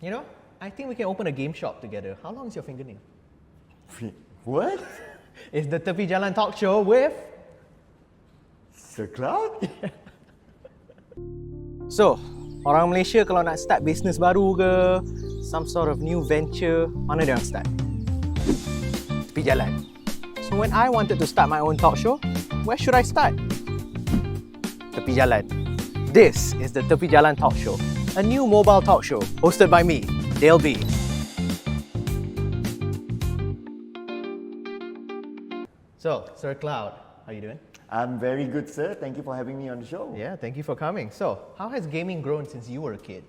You know, I think we can open a game shop together. How long is your fingernail? What? It's the Tepi Jalan Talkshow with Sir Cloud? So, orang Malaysia kalau nak start business baru ke, some sort of new venture, mana dia orang start? Tepi jalan. So when I wanted to start my own talk show, where should I start? Tepi Jalan. This is the Tepi Jalan Talkshow, a new mobile talk show hosted by me, Dale B. So, Sir Cloud, how are you doing? I'm very good, sir. Thank you for having me on the show. Yeah, thank you for coming. So, how has gaming grown since you were a kid?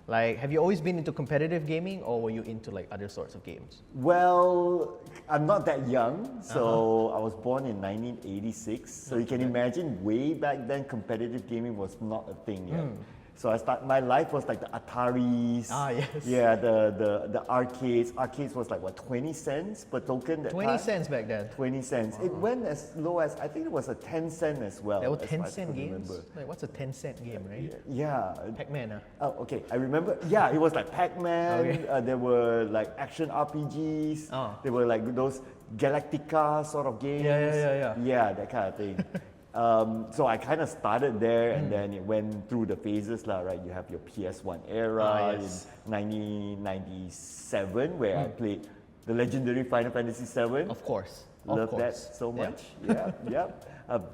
Like, have you always been into competitive gaming, or were you into like other sorts of games? Well, I'm not that young, so I was born in 1986. So you can imagine way back then, competitive gaming was not a thing yet. So my life was like the Ataris. Ah, yes. Yeah, the arcades. Arcades was like what, 20 cents per token that 20 time? cents back then. 20 cents. It went as low as, I think it was a 10 cent as well. There were as 10 far as I cent can games? remember. Like, what's a 10 cent game, right? Yeah. Pac-Man, Oh, okay. I remember. Yeah, it was like Pac-Man. Okay. There were like action RPGs. There were like those Galactica sort of games. Yeah. Yeah, that kind of thing. So I kind of started there, and then it went through the phases, lah. Right? You have your PS1 era yes. in 1997, where I played the legendary Final Fantasy VII. Of course. Love that so much. Yeah.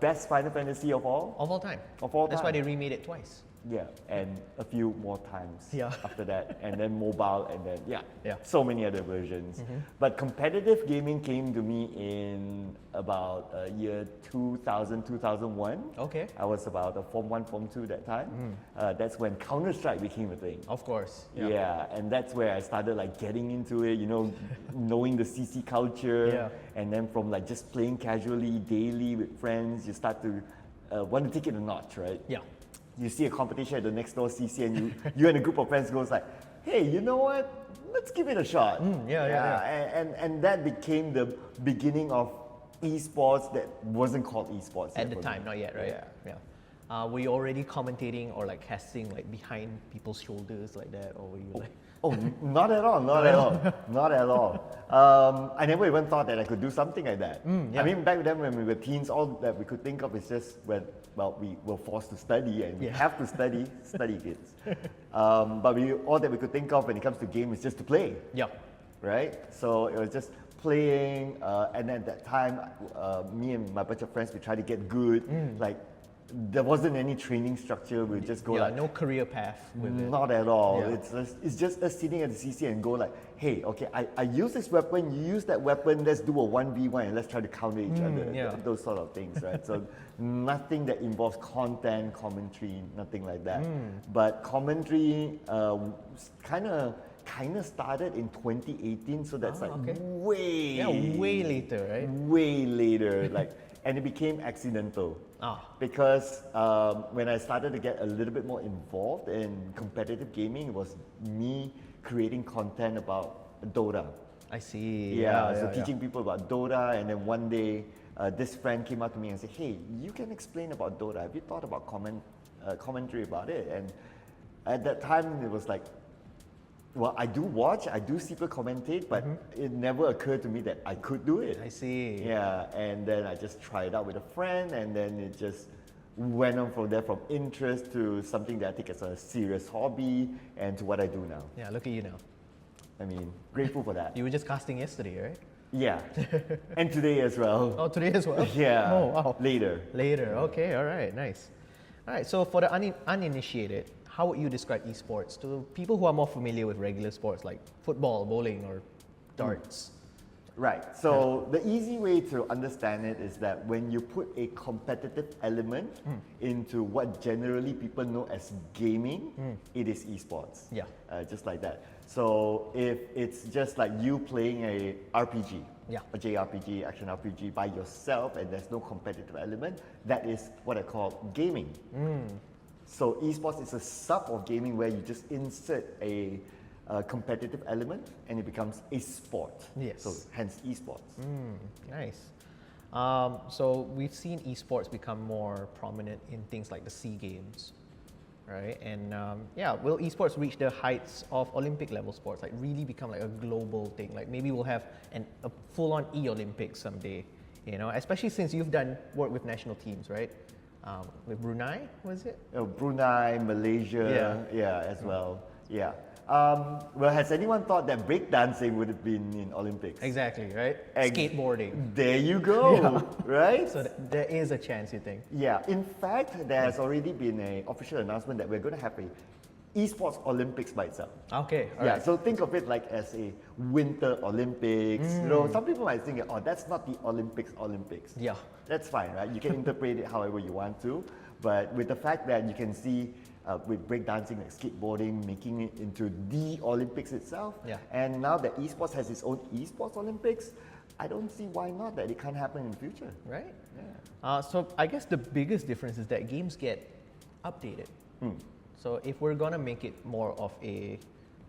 Best Final Fantasy of all. Of all time. Of all That's time. why they remade it twice. Yeah, and a few more times Yeah. after that, and then mobile, and then Yeah. so many other versions. But competitive gaming came to me in about year 2000, 2001. Okay. I was about a Form 1, Form 2 that time. That's when Counter-Strike became a thing. Of course. Yeah, and that's where I started like getting into it, you know, knowing the CC culture. Yeah. And then from like just playing casually, daily with friends, you start to want to take it a notch, right? Yeah. You see a competition at the next door CC, and you and a group of friends goes like, hey, you know what? Let's give it a shot. Yeah. And that became the beginning of esports that wasn't called esports At the time, not yet, right? Yeah. Were you already commentating or like casting like behind people's shoulders like that, or were you like? Oh, not at all. Not at all. I never even thought that I could do something like that. I mean, back then when we were teens, all that we could think of is just when, well, we were forced to study, and we have to study kids. But all that we could think of when it comes to game is just to play. Yeah. Right? So it was just playing, and at that time, me and my bunch of friends, we tried to get good. Like, there wasn't any training structure. We just go like, no career path with it. not at all. Yeah. It's just us sitting at the CC and go like, hey, okay, I use this weapon, you use that weapon, let's do a 1v1 and let's try to counter each other. Those sort of things, right? So nothing that involves content, commentary, nothing like that. But commentary kind of started in 2018, so that's way later, right? Way later, like, and it became accidental. Because when I started to get a little bit more involved in competitive gaming, it was me creating content about Dota. I see. So teaching people about Dota, and then one day this friend came up to me and said, hey, you can explain about Dota. Have you thought about commentary about it? And at that time, it was like, well, I do see people commentate, but it never occurred to me that I could do it. I see. Yeah, and then I just tried it out with a friend, and then it just went on from there, from interest to something that I take as a serious hobby, and to what I do now. Yeah, look at you now. I mean, grateful for that. You were just casting yesterday, right? Yeah, and today as well. Oh, today as well? Yeah. Oh, wow. Later. Okay, all right, nice. All right, so for the uninitiated, how would you describe esports to people who are more familiar with regular sports like football, bowling, or darts? Right. So the easy way to understand it is that when you put a competitive element into what generally people know as gaming, it is esports. Yeah. Just like that. So if it's just like you playing a RPG, a JRPG, action RPG by yourself, and there's no competitive element, that is what I call gaming. So esports is a sub of gaming where you just insert a competitive element and it becomes a sport. Yes. So hence esports. Nice. So we've seen esports become more prominent in things like the SEA Games. right? And will esports reach the heights of Olympic level sports, like really become like a global thing? Like maybe we'll have a full-on e-Olympics someday, you know, especially since you've done work with national teams, right? With Brunei, was it? Brunei, Malaysia, as well. Yeah. Well, has anyone thought that breakdancing would have been in Olympics? Exactly, right? Skateboarding. There you go, right? So there is a chance, you think? Yeah. In fact, there has already been an official announcement that we're going to have a esports Olympics by itself. Okay, all yeah, right. so think of it like as a winter Olympics. You know, some people might think, oh, that's not the Olympics. Yeah. That's fine, right? You can interpret it however you want to. But with the fact that you can see with breakdancing, like skateboarding, making it into the Olympics itself. Yeah. And now that esports has its own esports Olympics, I don't see why not that it can't happen in the future. Right? Yeah. So I guess the biggest difference is that games get updated. So if we're gonna make it more of a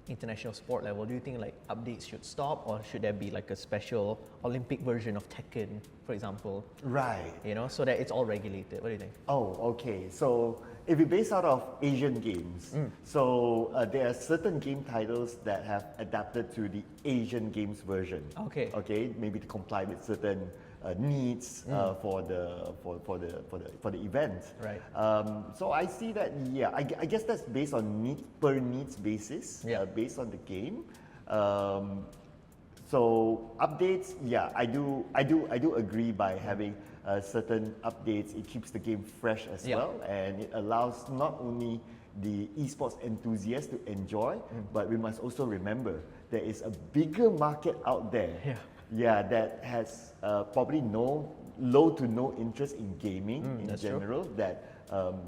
international sport level, do you think like updates should stop, or should there be like a special Olympic version of Tekken, for example? Right. You know, so that it's all regulated. What do you think? Oh, okay. So if we base out of Asian games, so there are certain game titles that have adapted to the Asian games version. Okay. Okay, maybe to comply with certain needs for the event. Right. So I see that. Yeah, I guess that's based on per needs basis. Yeah. Based on the game. So updates, yeah, I do agree by having certain updates. It keeps the game fresh as well, and it allows not only the esports enthusiasts to enjoy, but we must also remember there is a bigger market out there. Yeah, that has probably low to no interest in gaming in general. True. That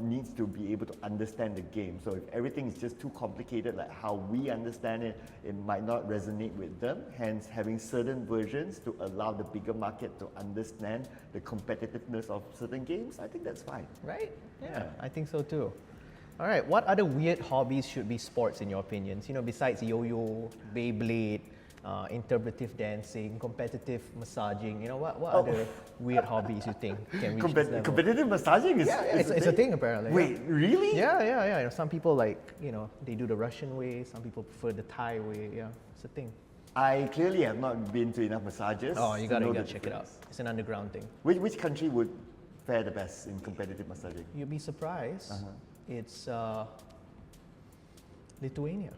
needs to be able to understand the game. So if everything is just too complicated, like how we understand it, it might not resonate with them. Hence, having certain versions to allow the bigger market to understand the competitiveness of certain games, I think that's fine. Right? Yeah, I think so too. All right, what other weird hobbies should be sports in your opinions? You know, besides yo-yo, Beyblade, interpretive dancing, competitive massaging, you know, what other weird hobbies you think can reach this level? Competitive massaging is it's a thing apparently. Wait, really? Yeah. You know, some people like, you know, they do the Russian way, some people prefer the Thai way. Yeah, it's a thing. I clearly have not been to enough massages. Oh, you gotta check it out. It's an underground thing. Which country would fare the best in competitive massaging? You'd be surprised. It's Lithuania.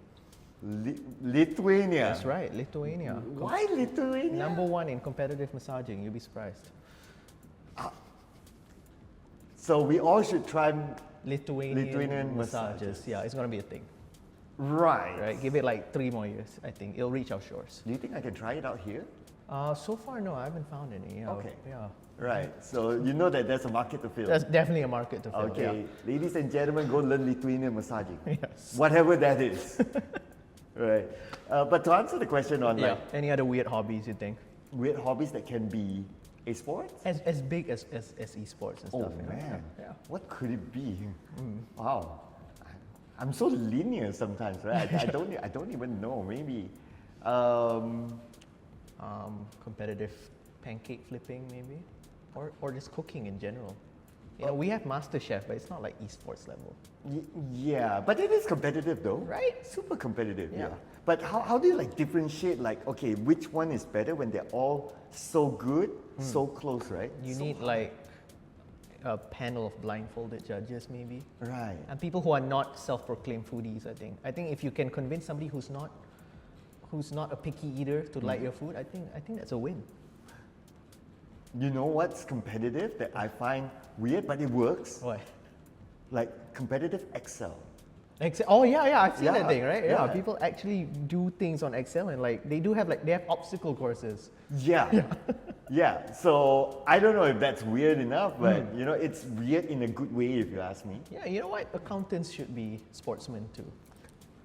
Lithuania. That's right, Lithuania. Why Lithuania? Number one in competitive massaging. You'll be surprised. So we all should try Lithuanian massages. Yeah, it's gonna be a thing. Right. Give it like 3 more years. I think it'll reach our shores. Do you think I can try it out here? So far, no. I haven't found any. Yeah. Okay. Yeah. Right. So you know that there's a market to fill. There's definitely a market to fill. Okay. Ladies and gentlemen, go learn Lithuanian massaging. Yes. Whatever that is. Right. But to answer the question on like any other weird hobbies you think? Weird hobbies that can be a sport? As big as esports and stuff. Oh man. Yeah. What could it be? Wow. I'm so linear sometimes, right? I don't even know. Maybe competitive pancake flipping, maybe, or just cooking in general. You know, we have MasterChef, but it's not like esports level. Yeah, but it is competitive though. Right? Super competitive, Yeah. But how do you like differentiate like, okay, which one is better when they're all so good, so close, right? You need like a panel of blindfolded judges maybe. Right. And people who are not self-proclaimed foodies, I think. I think if you can convince somebody who's not a picky eater to like your food, I think that's a win. You know what's competitive that I find weird, but it works? What? Like competitive Excel. Excel. Oh yeah, I've seen that thing, right? Yeah. People actually do things on Excel, and like they have obstacle courses. Yeah. Yeah. So I don't know if that's weird enough, but you know, it's weird in a good way if you ask me. Yeah, you know what? Accountants should be sportsmen too.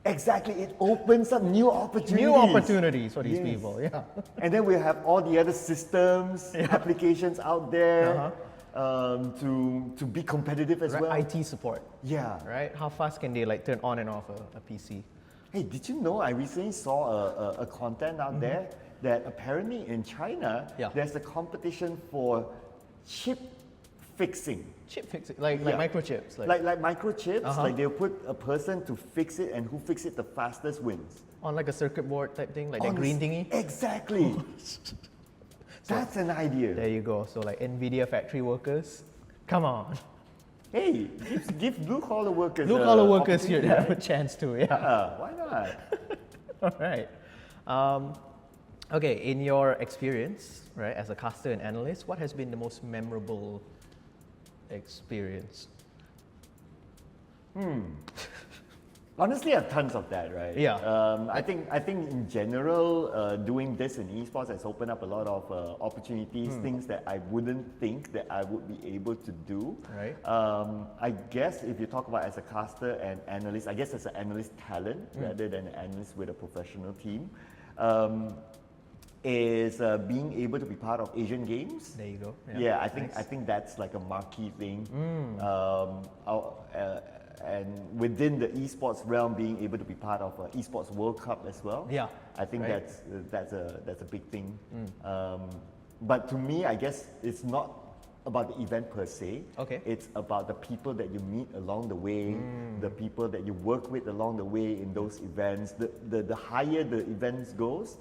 Exactly, it opens up new opportunities. New opportunities for these people, yeah. And then we have all the other systems, applications out there to be competitive as well. IT support. Yeah. Right? How fast can they like turn on and off a PC? Hey, did you know I recently saw a content out there that apparently in China, there's a competition for chip fixing. Chip fixing, like Yeah. microchips. Like microchips, Uh-huh. like they'll put a person to fix it, and who fix it the fastest wins. on like a circuit board type thing, like that On green this- thingy. Exactly. That's an idea. There you go. So like NVIDIA factory workers, come on. Hey, give blue collar workers. Blue collar workers should opportunity, have a right? chance too, yeah. Why not? All right. Okay, in your experience, right, as a caster and analyst, what has been the most memorable experience? Honestly, I have tons of that, right? Yeah. I think in general, doing this in esports has opened up a lot of opportunities, things that I wouldn't think that I would be able to do. Right. I guess if you talk about as a caster and analyst, I guess as an analyst talent rather than an analyst with a professional team, is being able to be part of Asian Games. There you go. Yeah, I nice. think that's like a marquee thing. And within the esports realm, being able to be part of an esports World Cup as well. Yeah, I think right. that's a big thing. But to me, I guess it's not about the event per se. Okay. It's about the people that you meet along the way, the people that you work with along the way in those events. The higher the events goes,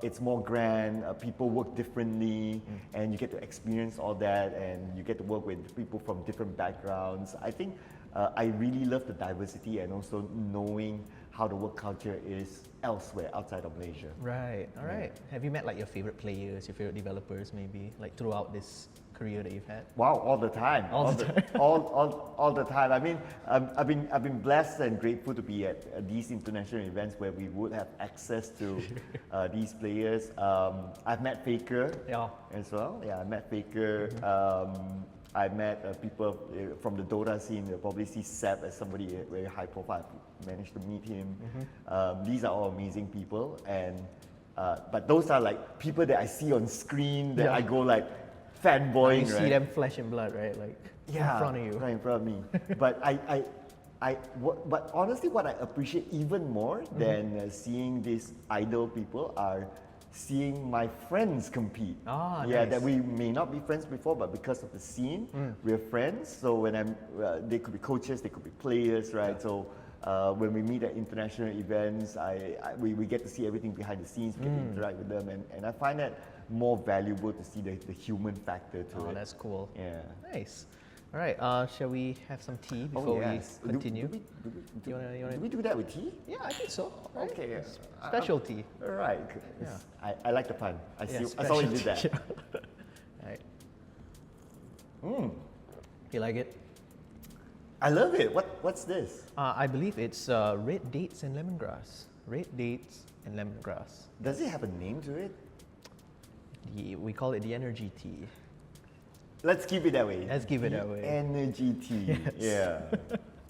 it's more grand, people work differently, and you get to experience all that, and you get to work with people from different backgrounds. I think I really love the diversity and also knowing how the work culture is elsewhere outside of Malaysia. Right, all right. Have you met like your favorite players, your favorite developers maybe, like throughout this career that you've had? Wow, all the time. All the time. all the time. I mean, I've been blessed and grateful to be at these international events where we would have access to these players. I've met Faker Yeah. as well. Yeah, I met Faker. I met people from the Dota scene. You'll probably see Seb as somebody very high profile. I managed to meet him. These are all amazing people, and but those are like people that I see on screen that Yeah. I go like fanboying. You see them flesh and blood, right? Like in front of you. right in front of me. But but honestly, what I appreciate even more than seeing these idol people are seeing my friends compete. Ah, yeah, nice. that we may not be friends before, but because of the scene, we're friends. So when they could be coaches, they could be players, right? So when we meet at international events, we get to see everything behind the scenes, we get to interact with them, and I find that more valuable to see the human factor to it. Oh, that's cool. Yeah. Nice. All right, shall we have some tea before we continue? You wanna- Do we do that with tea? Yeah, I think so. Right? Okay. Specialty. All right. Yeah. I like the pun. I Yeah, saw you did that. specialty. Right. You like it? I love it. What's this? I believe it's red dates and lemongrass. Red dates and lemongrass. Does it have a name to it? We call it the energy tea. Let's keep it that way. Let's keep it that way. Energy tea. Yes. Yeah.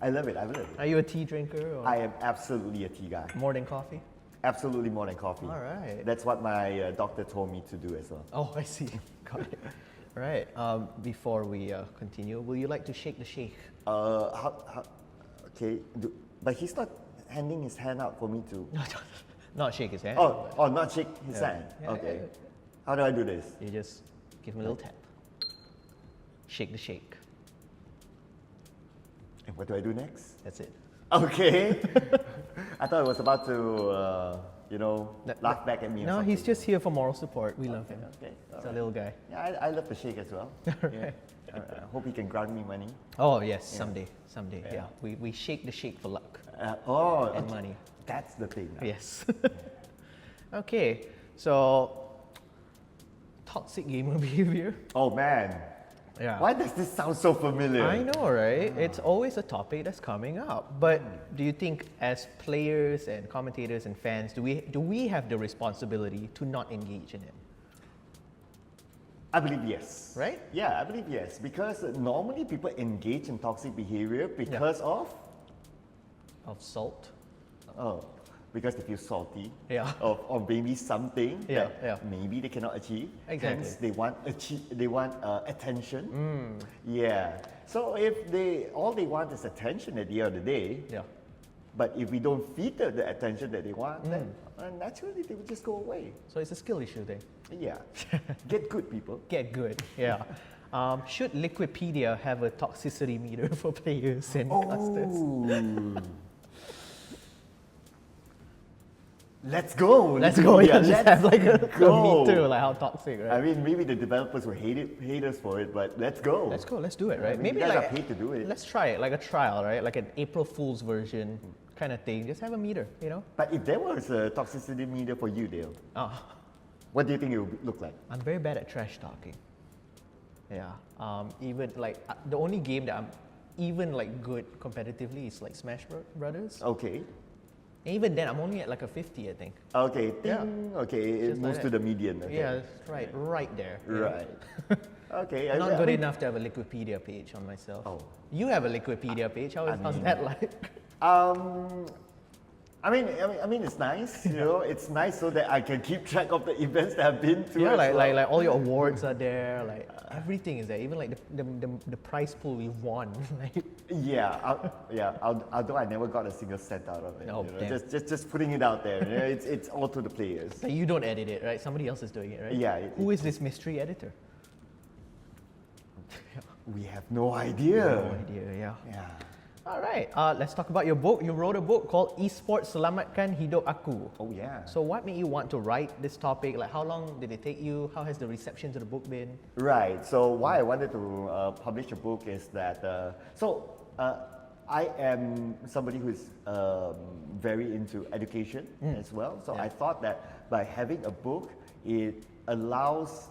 I love it. I love it. Are you a tea drinker or I am absolutely a tea guy. more than coffee? Absolutely more than coffee. All right. That's what my doctor told me to do as well. Oh, I see. Got it. All right. Before we continue, will you like to shake the shake? Okay. But he's not handing his hand out for me to. Not shake his hand. Oh, not shake his Yeah. hand. Yeah, Okay. yeah. How do I do this? You just give him a little tap. Shake the shake. And what do I do next? That's it. Okay. I thought I was about to, laugh back at me. or No, he's something. just here for moral support. We love him. Okay. He's a little guy. Yeah, I love the shake as well. Yeah. I hope he can grant me money. Oh yes, someday. Yeah. Yeah. We shake the shake for luck And and money. That's the thing. Yes. Okay. So toxic gamer behavior. Oh man. Yeah. Why does this sound so familiar? I know, right? It's always a topic that's coming up. But do you think, as players and commentators and fans, do we have the responsibility to not engage in it? I believe yes. Right? Yeah, I believe yes. Because normally people engage in toxic behavior because of Salt. because they feel salty. Yeah. Or maybe something Yeah, that yeah. maybe they cannot achieve. Exactly. Hence they want attention. Yeah. So if all they want is attention at the end of the day, Yeah. but if we don't feed them the attention that they want, then naturally they will just go away. So it's a skill issue then. Yeah. Get good, people. Get good. Yeah. Should Liquipedia have a toxicity meter for players and casters? Oh. Let's go. Let's go. Yeah, Let's just have like a go. meter, like how toxic, right? I mean, maybe the developers will hate us for it, but let's go. Let's go. Let's do it, right? I mean, Maybe you guys like are paid to do it. let's try it, like a trial, right? Like an April Fool's version kind of thing. Just have a meter, you know? But if there was a toxicity meter for you, Dale, Oh, what do you think it would look like? I'm very bad at trash talking. Yeah. Even like the only game that I'm even like good competitively is like Smash Brothers. Okay. And even then, I'm only at like a 50, I think. Okay. Yeah. Okay. It Just moves like to that. the median. Okay. Yeah, that's right there. you know? Right. Okay. I'm not I good mean, enough to have a Liquipedia page on myself. Oh. You have a Liquipedia page. How's that like? I mean, it's nice. You know, it's nice so that I can keep track of the events that I've been to. Yeah, as well. like all your awards are there. Like everything is there. Even like the prize pool we won. Like, Although I never got a single cent out of it. Oh, you know, damn. just putting it out there. You know, it's all to the players. like you don't edit it, right? Somebody else is doing it, right? Yeah, Who is this mystery editor? We have no idea. No idea. Yeah. Yeah. All right. Let's talk about your book. You wrote a book called Esports Selamatkan Hidup Aku. Oh yeah. So what made you want to write this topic? Like how long did it take you? How has the reception to the book been? Right. So why I wanted to publish a book is that I am somebody who is very into education as well. So Yeah. I thought that by having a book, it allows,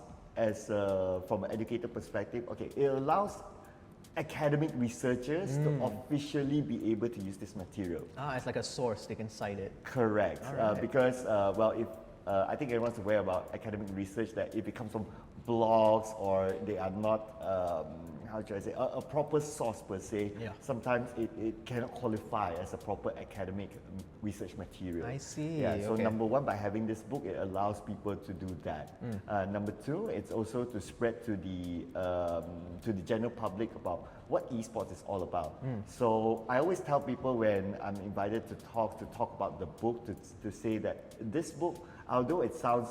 from an educator perspective, it allows academic researchers to officially be able to use this material. It's like a source. They can cite it. Correct. Alright. Because, if I think everyone's aware about academic research that if it comes from blogs or they are not, how should I say, a proper source per se, Yeah. sometimes it cannot qualify as a proper academic research material. I see, Yeah, so okay. number one, by having this book, it allows people to do that. Number two, it's also to spread to the general public about what esports is all about. So I always tell people when I'm invited to talk about the book, to say that this book, although it sounds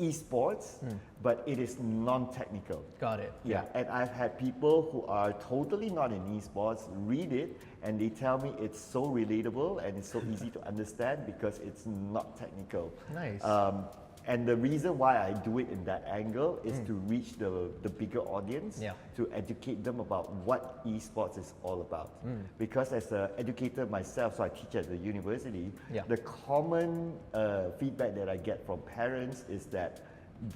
esports, but it is non-technical. Got it. Yeah, and I've had people who are totally not in esports read it and they tell me it's so relatable and it's so easy to understand because it's not technical. Nice. And the reason why I do it in that angle is to reach the bigger audience, Yeah. to educate them about what esports is all about. Because as an educator myself, so I teach at the university, Yeah. the common feedback that I get from parents is that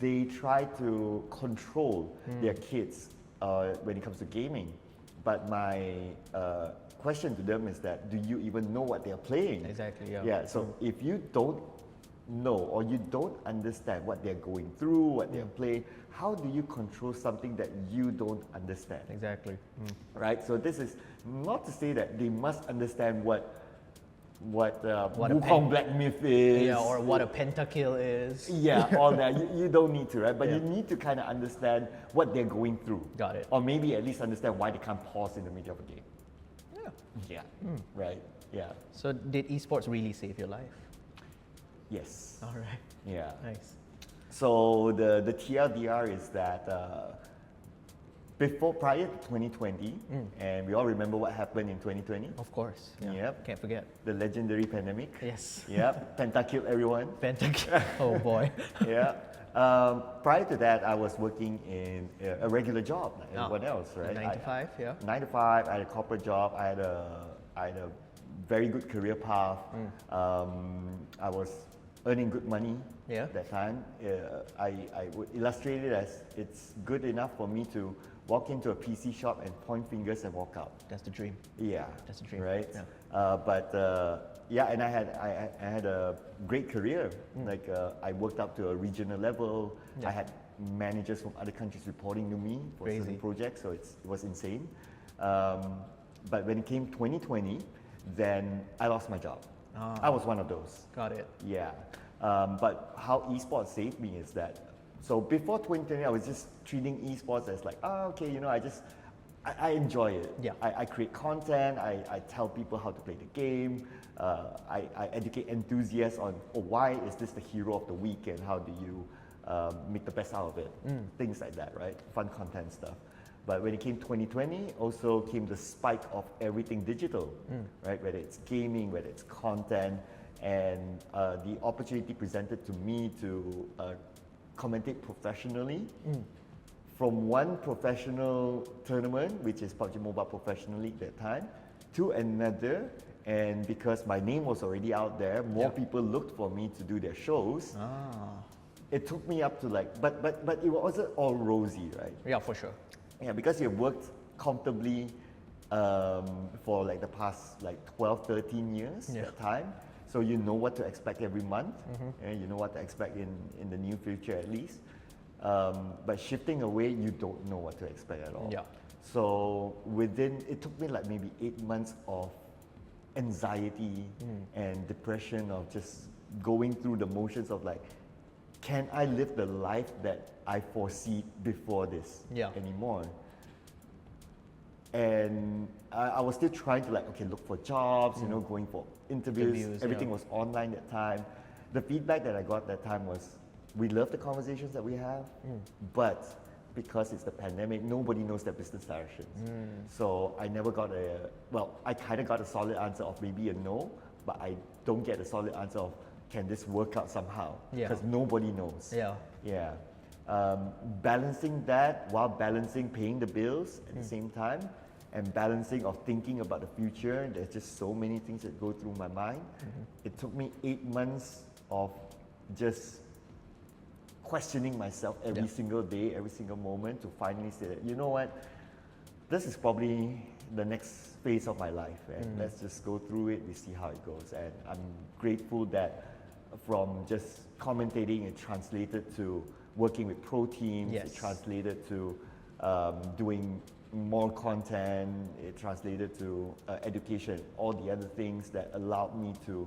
they try to control their kids when it comes to gaming. But my question to them is that, do you even know what they're playing? Exactly, yeah. Yeah, so if you don't know or you don't understand what they're going through, what they're playing, how do you control something that you don't understand? Exactly. Right? So this is not to say that they must understand what What a Wukong Black Myth is. Yeah, or what a pentakill is. Yeah, all that. You don't need to, right? But Yeah. you need to kind of understand what they're going through. Got it. Or maybe at least understand why they can't pause in the middle of a game. Yeah. Yeah. Right. Yeah. So did esports really save your life? Yes. All right. Yeah. Nice. So the TLDR is that prior to 2020, and we all remember what happened in 2020, Of course. Yeah. Yep. Can't forget. the legendary pandemic. Yes. Yep, pentakilled everyone. Pentakill. Oh boy. Yeah. Prior to that, I was working in a regular job like everyone else, right? 9 to 5, yeah. 9 to 5, I had a corporate job, I had a very good career path. I was earning good money Yeah. that time. I would illustrate it as it's good enough for me to walk into a PC shop and point fingers and walk out. That's the dream. Yeah, That's the dream. right? Yeah. And I had a great career. Like I worked up to a regional level. Yeah. I had managers from other countries reporting to me for Crazy. certain projects, so it was insane. But when it came 2020, then I lost my job. I was one of those. Got it. Yeah. But how esports saved me is that, so before 2020, I was just treating esports as like, okay, I enjoy it. Yeah. I create content, I tell people how to play the game, I educate enthusiasts on why is this the hero of the week and how do you make the best out of it. Things like that, right? Fun content stuff. But when it came 2020, also came the spike of everything digital, right? Whether it's gaming, whether it's content, and the opportunity presented to me to commentate professionally from one professional tournament, which is PUBG Mobile Professional League at that time, to another. And because my name was already out there, more people looked for me to do their shows. It took me up to like, but it wasn't all rosy, right? Yeah, for sure. Yeah, because you've worked comfortably for like the past like 12, 13 years at time. So you know what to expect every month, and you know what to expect in the near future at least. But shifting away, you don't know what to expect at all. Yeah. So it took me like maybe 8 months of anxiety and depression of just going through the motions of like, can I live the life that I foresee before this anymore? And I was still trying to like, okay, look for jobs, you know, going for interviews. Everything was online at the time. The feedback that I got that time was, we love the conversations that we have, but because it's the pandemic, nobody knows their business directions. So I never got I kind of got a solid answer of maybe a no, but I don't get a solid answer of, can this work out somehow? Because nobody knows. Balancing that while balancing paying the bills at the same time, and balancing of thinking about the future. There's just so many things that go through my mind. It took me 8 months of just questioning myself every single day, every single moment, to finally say that, you know what, this is probably the next phase of my life, and let's just go through it, we see how it goes. And I'm grateful that from just commentating, it translated to working with pro teams, it translated to doing more content, it translated to education, all the other things that allowed me to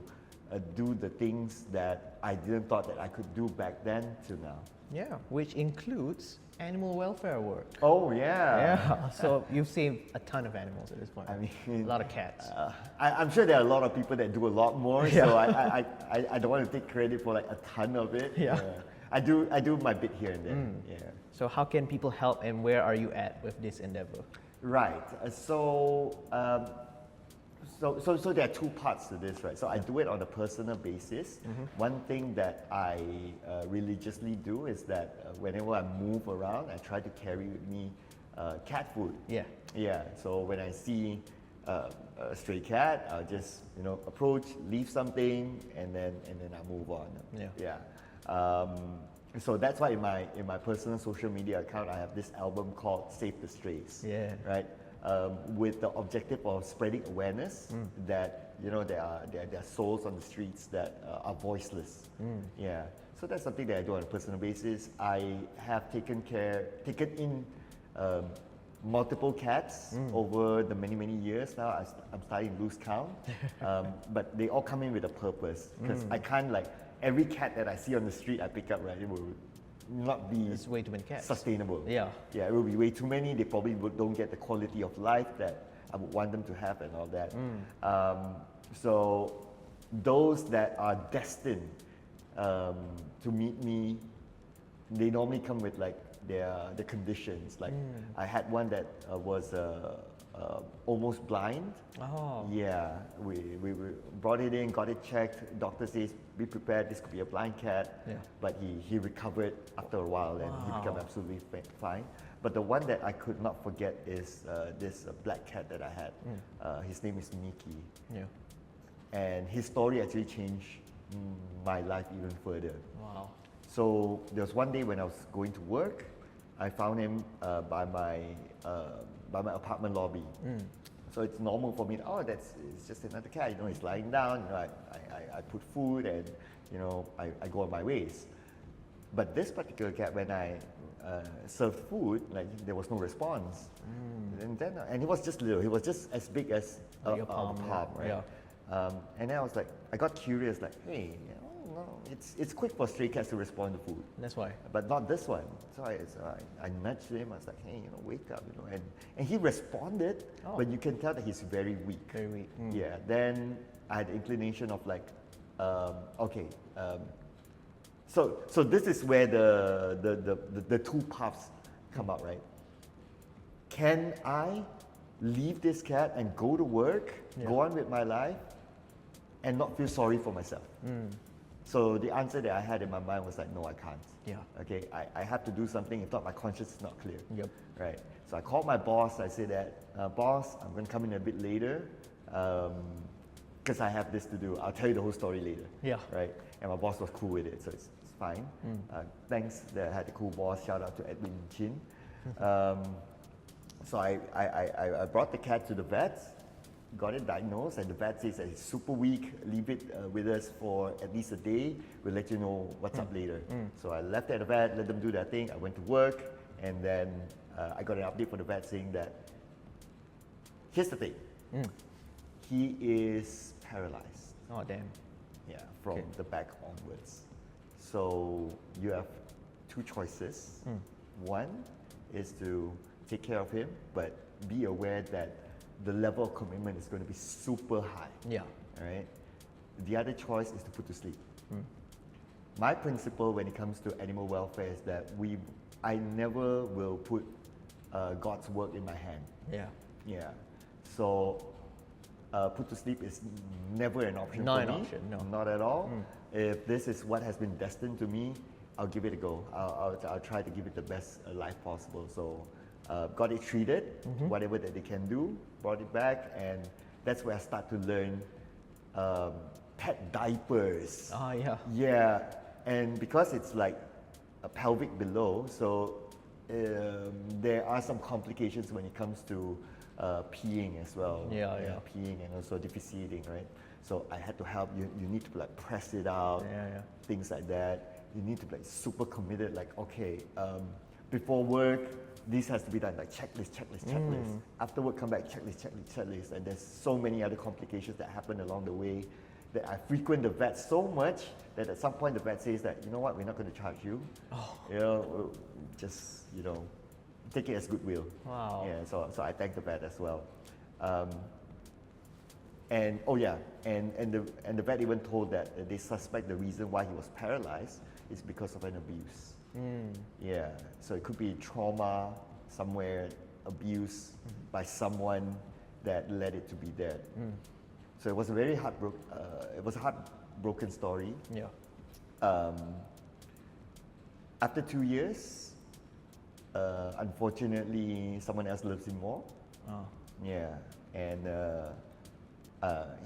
do the things that I didn't thought that I could do back then to now. Yeah, which includes animal welfare work. Oh yeah. So you've saved a ton of animals at this point. I mean, a lot of cats. I'm sure there are a lot of people that do a lot more. So I don't want to take credit for like a ton of it. I do my bit here and there. So how can people help, and where are you at with this endeavor? Right. So there are two parts to this, right? So I do it on a personal basis. One thing that I religiously do is that whenever I move around, I try to carry with me cat food. Yeah. So when I see a stray cat, I'll just approach, leave something, and then I move on. So that's why in my personal social media account, I have this album called Save the Strays. Right. With the objective of spreading awareness that there are souls on the streets that are voiceless. So that's something that I do on a personal basis. I have taken in multiple cats over the many years now. I'm starting to lose count, but they all come in with a purpose, because I can't every cat that I see on the street I pick up, right? It will not be It's way too many cats. sustainable. Yeah, it will be way too many. They probably don't get the quality of life that I would want them to have and all that. So those that are destined to meet me, they normally come with their conditions. I had one that was almost blind. Yeah, we brought it in, got it checked. Doctor says, be prepared, this could be a blind cat. But he recovered after a while, and he became absolutely fine. But the one that I could not forget is this black cat that I had. His name is Mickey. And his story actually changed my life even further. So there was one day when I was going to work, I found him by my apartment lobby. So it's normal for me. It's just another cat. He's lying down. I put food, and I go on my ways. But this particular cat, when I served food, there was no response. And he was just little. He was just as big as a palm, right? And then I got curious, hey, it's quick for stray cats to respond to food. That's why. But not this one. So I nudged him. I was like, hey, wake up, and he responded. But you can tell that he's very weak. Very weak. Yeah. Then I had the inclination of so this is where the two paths come out, right? can I leave this cat and go to work, go on with my life, and not feel sorry for myself? So the answer that I had in my mind was like, no, I can't. Yeah. Okay, I have to do something, if not my conscience is not clear. Yep. Right. So I called my boss. I said that, boss, I'm going to come in a bit later because I have this to do. I'll tell you the whole story later. Yeah. Right. And my boss was cool with it, so it's fine. Thanks that I had a cool boss. Shout out to Edwin Chin. So I brought the cat to the vet, got it diagnosed, and the vet says that it's super weak, leave it with us for at least a day, we'll let you know what's up later. So I left it at the vet, let them do their thing, I went to work, and then I got an update from the vet saying that, here's the thing, he is paralyzed. Oh, damn. Yeah, from the back onwards. So you have two choices. One is to take care of him, but be aware that the level of commitment is going to be super high. Yeah. Right? The other choice is to put to sleep. My principle when it comes to animal welfare is that I never will put God's work in my hand. Yeah. Yeah. So put to sleep is never an option Not for me. an option, no. Not at all. If this is what has been destined to me, I'll give it a go. I'll try to give it the best life possible. So got it treated, whatever that they can do, brought it back, and that's where I start to learn pet diapers. Ah, yeah. Yeah, and because it's like a pelvic below, so there are some complications when it comes to peeing as well. Yeah. Peeing and also defecating, right? So I had to help you. You need to like press it out, things like that. You need to be like super committed. Like, okay, before work, this has to be done. Like checklist. After work, come back, checklist. And there's so many other complications that happen along the way that I frequent the vet so much that at some point the vet says that, you know what, we're not going to charge you. You know, we'll just, you know, take it as goodwill. Wow. Yeah. So I thank the vet as well. And the vet even told that they suspect the reason why he was paralyzed is because of an abuse. Yeah, so it could be trauma somewhere, abuse by someone that led it to be there. So it was a very heartbroken story. Yeah. After 2 years, unfortunately, someone else loves him more. Oh. Yeah, and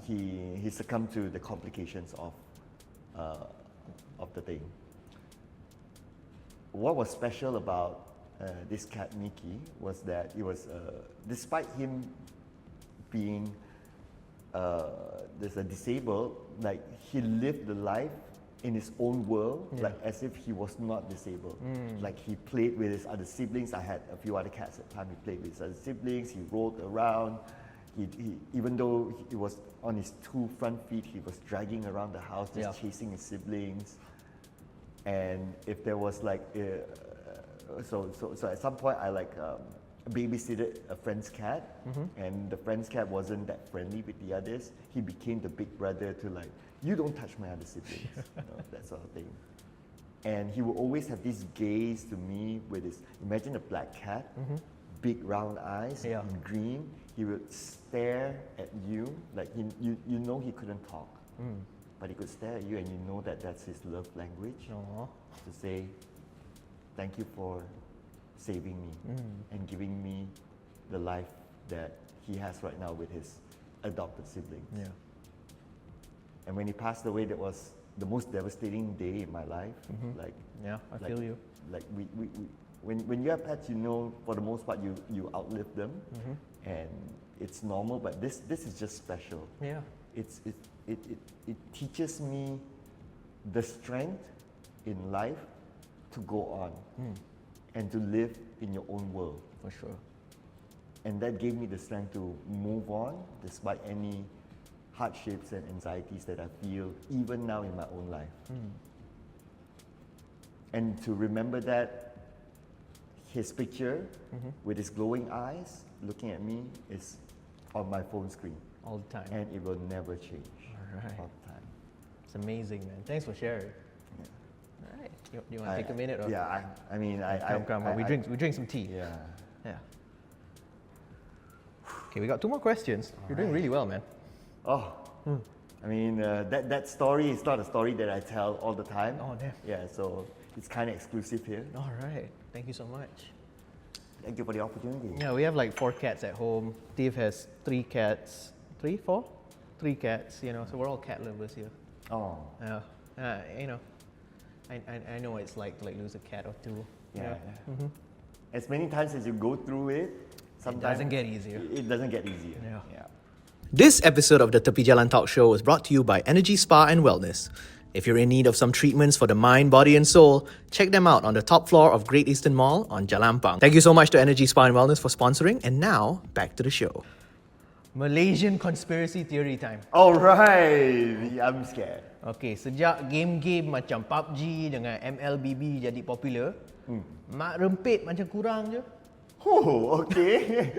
he succumbed to the complications of the thing. What was special about this cat Mickey was that it was, despite him being disabled, like he lived the life in his own world, like as if he was not disabled. Like he played with his other siblings. I had a few other cats at the time. He played with his other siblings. He rolled around. He even though he was on his 2 front feet, he was dragging around the house, just chasing his siblings. And if there was like, so at some point I like babysitted a friend's cat, and the friend's cat wasn't that friendly with the others. He became the big brother to like, you don't touch my other siblings, you know, that sort of thing. And he would always have this gaze to me with his, imagine a black cat, big round eyes, in green. He would stare at you, like you know he couldn't talk. But he could stare at you and you know that that's his love language. Aww. To say, thank you for saving me and giving me the life that he has right now with his adopted siblings. Yeah. And when he passed away, that was the most devastating day in my life. Like, Yeah, I feel you. Like when you have pets, you know for the most part you outlive them, and it's normal. But this is just special. Yeah. It teaches me the strength in life to go on and to live in your own world. For sure. And that gave me the strength to move on despite any hardships and anxieties that I feel even now in my own life. And to remember that his picture with his glowing eyes looking at me is on my phone screen. All the time. And it will never change. All right. All the time. It's amazing, man. Thanks for sharing. Yeah. All right. You want to take a minute? Or? Yeah, I mean, Come on. We drink some tea. Yeah. Yeah. Okay, we got 2 more questions. You're doing really well, man. Oh, I mean, that story is not a story that I tell all the time. Oh, damn. Yeah, so it's kind of exclusive here. All right. Thank you so much. Thank you for the opportunity. Yeah, we have like 4 cats at home. Steve has 3 cats. 3, 4? 3 cats, you know, so we're all cat lovers here. Oh, You know, I know what it's like to like lose a cat or 2. yeah. As many times as you go through it, sometimes doesn't get easier. It doesn't get easier. Yeah. This episode of the Tepi Jalan Talkshow was brought to you by Energy Spa and Wellness. If you're in need of some treatments for the mind, body and soul, check them out on the top floor of Great Eastern Mall on Jalan Pang. Thank you so much to Energy Spa and Wellness for sponsoring, and now, back to the show. Malaysian conspiracy theory time. Alright, I'm scared. Okay, sejak game-game macam PUBG dengan MLBB jadi popular, mak rempit macam kurang je. Oh, okay.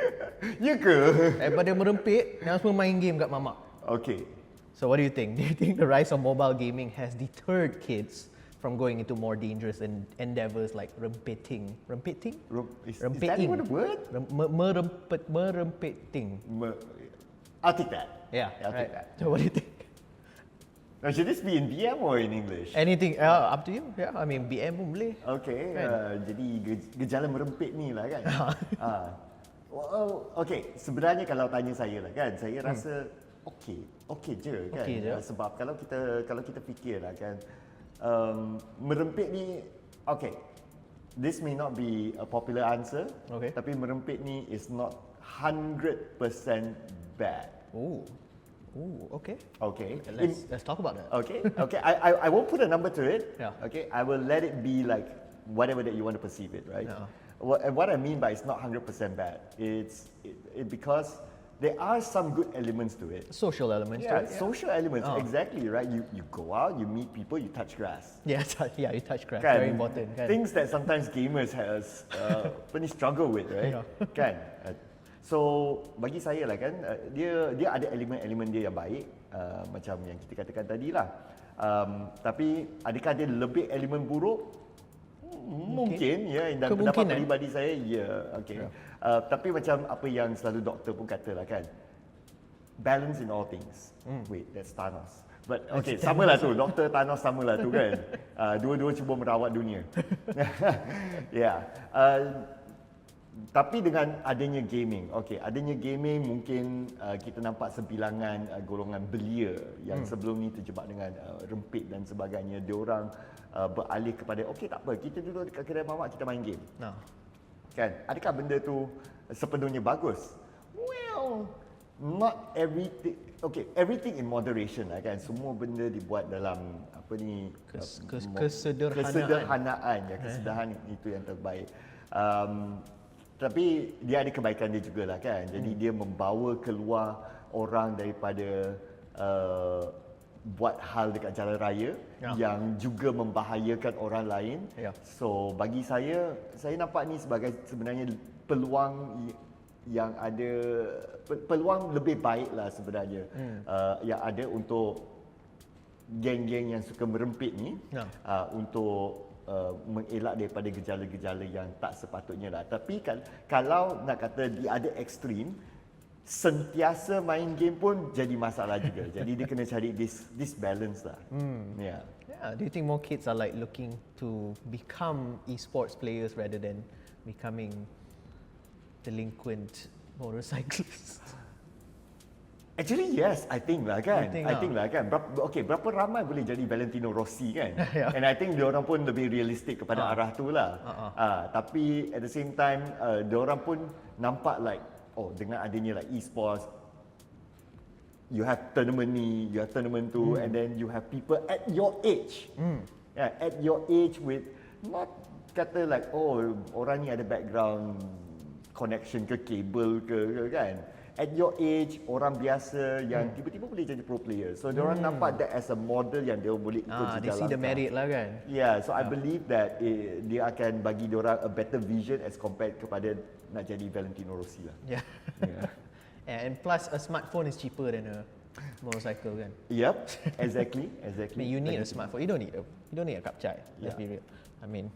Ya ke? Daripada merempit, yang semua main game kat mamak. Okay. So what do you think? Do you think the rise of mobile gaming has deterred kids from going into more dangerous endeavors like rempeting? Rempeting? Is that even a word? Merempeting. I'll take that. Yeah, I'll take right. that. So what do you think? Now, should this be in BM or in English? Anything, up to you. Yeah, I mean BM pun boleh. Okay, Kan? jadi gejala merempit ni lah kan. Okay, sebenarnya kalau tanya saya lah kan, saya rasa okey je kan. Okey je. Sebab kalau kita fikir lah kan, merempit ni, okay, this may not be a popular answer, Okay. tapi merempit ni is not 100% bad. Okay. Okay. Let's talk about that. Okay. I won't put a number to it. Yeah. Okay. I will let it be like whatever that you want to perceive it, right? Yeah. What I mean by it's not 100% bad. It's because there are some good elements to it. Social elements to it. Social elements, exactly, right? You go out, you meet people, you touch grass. Yeah, you touch grass. Kan? Very important. Kan? Things that sometimes gamers has struggle with, right? Yeah. Kan? So bagi saya lah kan, dia ada elemen-elemen dia yang baik, macam yang kita katakan tadi lah. Tapi adakah dia lebih elemen buruk? Mungkin ya, dan pendapat peribadi saya okay. Tapi macam apa yang selalu doktor pun kata lah kan, balance in all things. Wait, that's Thanos. But okay, samalah tu, Dr. Thanos samalah tu kan. Dua-dua cuba merawat dunia. Yeah. Tapi dengan adanya gaming, adanya gaming mungkin kita nampak sebilangan golongan belia yang sebelum ni terjebak dengan rempit dan sebagainya. Diorang beralih kepada, tak apa, kita duduk dekat kedai mamak, kita main game. Kan? Adakah benda tu sepenuhnya bagus? Well, not everything. Okay, everything in moderation lah kan. Semua benda dibuat dalam kesederhanaan. Kesederhanaan itu yang terbaik. Tapi dia ada kebaikan dia jugalah kan. Jadi dia membawa keluar orang daripada buat hal dekat jalan raya yang juga membahayakan orang lain. So bagi saya nampak ni sebagai sebenarnya peluang yang ada, peluang lebih baik lah sebenarnya yang ada untuk geng-geng yang suka merempit ni untuk mengelak daripada gejala-gejala yang tak sepatutnya lah. Tapi kalau nak kata di ada ekstrim, sentiasa main game pun jadi masalah juga. Jadi dia kena cari this balance lah. Yeah. Do you think more kids are like looking to become esports players rather than becoming delinquent motorcyclists? Actually yes, I think lah kan. I think lah kan. Berapa ramai boleh jadi Valentino Rossi kan? And I think diorang pun lebih realistik kepada arah tu lah. Tapi at the same time, diorang pun nampak like, dengan adanya like esports, you have tournament ni, you have tournament tu, and then you have people at your age. At your age with not kata like, orang ni ada background connection ke kabel ke kan. At your age, orang biasa yang tiba-tiba boleh jadi pro player. So, diorang nampak that as a model yang dia boleh ikut sejalan. They see the merit lah kan. Yeah, so I believe that dia akan bagi diorang a better vision as compared kepada nak jadi Valentino Rossi lah. And plus a smartphone is cheaper than a Motorcycle kan. Yep, exactly. I mean, you need a smartphone. You don't need a kapcai. Let's be real. I mean,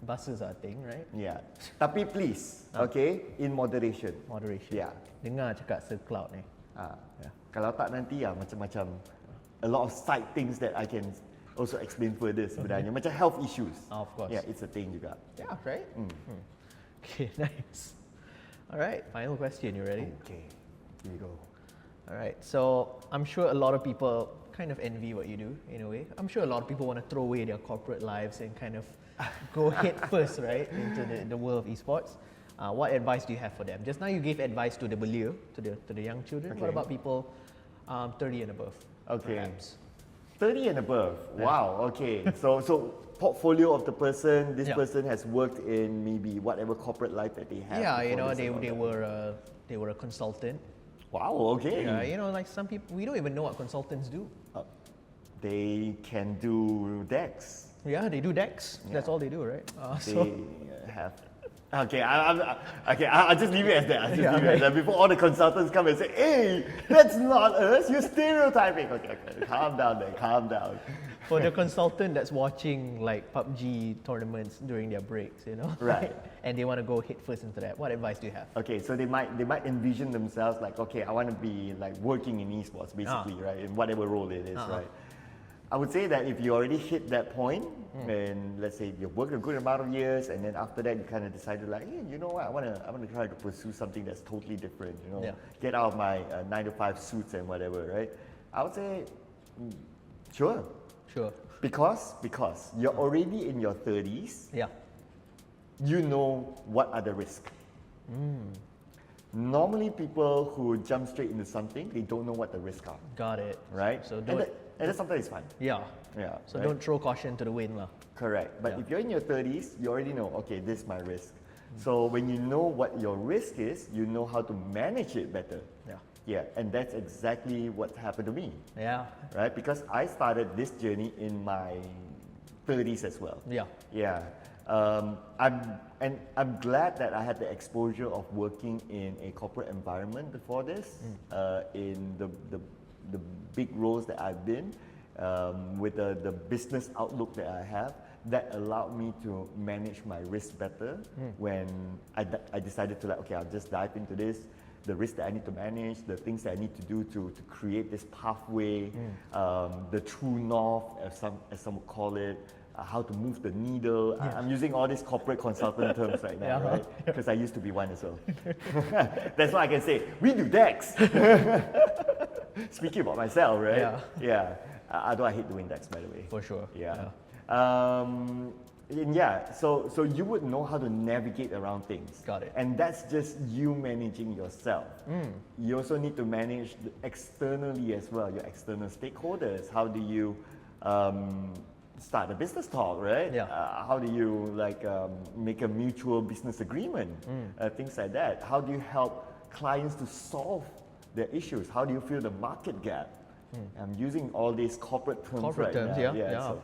buses are a thing, right? Yeah. Tapi please, okay, in moderation. Moderation. Yeah. Dengar cakap Sir Cloud ni. Kalau tak nanti macam-macam a lot of side things that I can also explain further sebenarnya. Macam health issues. Of course. Yeah, it's a thing juga. Yeah, right? Okay, nice. All right, final question. You ready? Okay, here we go. All right, so I'm sure a lot of people kind of envy what you do in a way. I'm sure a lot of people want to throw away their corporate lives and kind of go head first, right, into the world of esports. What advice do you have for them? Just now you gave advice to the belia, to the young children. Okay. What about people 30 and above? Okay. Perhaps? 30 and above. Wow. Okay. So portfolio of the person. This Yeah. person has worked in maybe whatever corporate life that they have. Yeah, before this they and all that. they were a consultant. Wow. Okay. Like some people, we don't even know what consultants do. They can do decks. Yeah, they do decks. Yeah. That's all they do, right? They have. Okay, I'll just leave it as that. I'll just Yeah, leave it as that. Before all the consultants come and say, "Hey, that's not us. You're stereotyping." Okay, calm down there. Calm down. For the consultant that's watching like PUBG tournaments during their breaks, Right. And they want to go head first into that. What advice do you have? Okay, so they might envision themselves like, okay, I want to be like working in esports, basically, right? In whatever role it is, right? I would say that if you already hit that point, and let's say you've worked a good amount of years, and then after that you kind of decided like, hey, you know what, I want to try to pursue something that's totally different, get out of my 9-to-5 suits and whatever, right? I would say, sure. Sure. Because you're already in your 30s, Yeah. you know what are the risks. Normally people who jump straight into something, they don't know what the risks are, Got it. right? So and don't. that sometimes is fun. Yeah. Yeah. So right? don't throw caution to the wind, lah. Correct. But Yeah. if you're in your 30s, you already know, okay, this is my risk. So when you know what your risk is, you know how to manage it better. Yeah. Yeah, and that's exactly what happened to me, Yeah. right? Because I started this journey in my 30s as well. Yeah. Yeah. I'm glad that I had the exposure of working in a corporate environment before this, in the big roles that I've been, with the business outlook that I have, that allowed me to manage my risk better when I decided to like, okay, I'll just dive into this, the risk that I need to manage, the things that I need to do to create this pathway, the true north, as some would call it, how to move the needle. I'm using all these corporate consultant terms right now, right? Because I used to be one as well. That's what I can say. We do decks. Speaking about myself, right? Yeah. Yeah. Although I hate doing decks, by the way. For sure. Yeah. So you would know how to navigate around things. Got it. And that's just you managing yourself. You also need to manage externally as well, your external stakeholders. How do you start a business talk, right? Yeah. How do you make a mutual business agreement? Things like that. How do you help clients to solve their issues? How do you fill the market gap? I'm using all these corporate terms right now.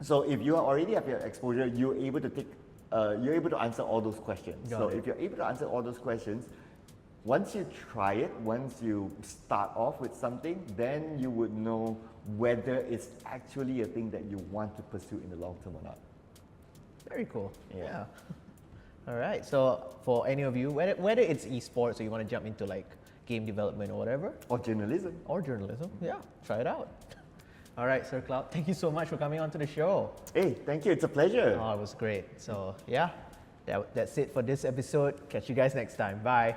So if you already have your exposure, you're able to answer all those questions. If you're able to answer all those questions, once you try it, once you start off with something, then you would know whether it's actually a thing that you want to pursue in the long term or not. Very cool. Yeah. All right. So for any of you, whether it's esports or you want to jump into like game development or whatever, Or journalism. yeah, try it out. All right, Sir Cloud, thank you so much for coming on to the show. Hey, thank you. It's a pleasure. Oh, it was great. So yeah, that's it for this episode. Catch you guys next time. Bye.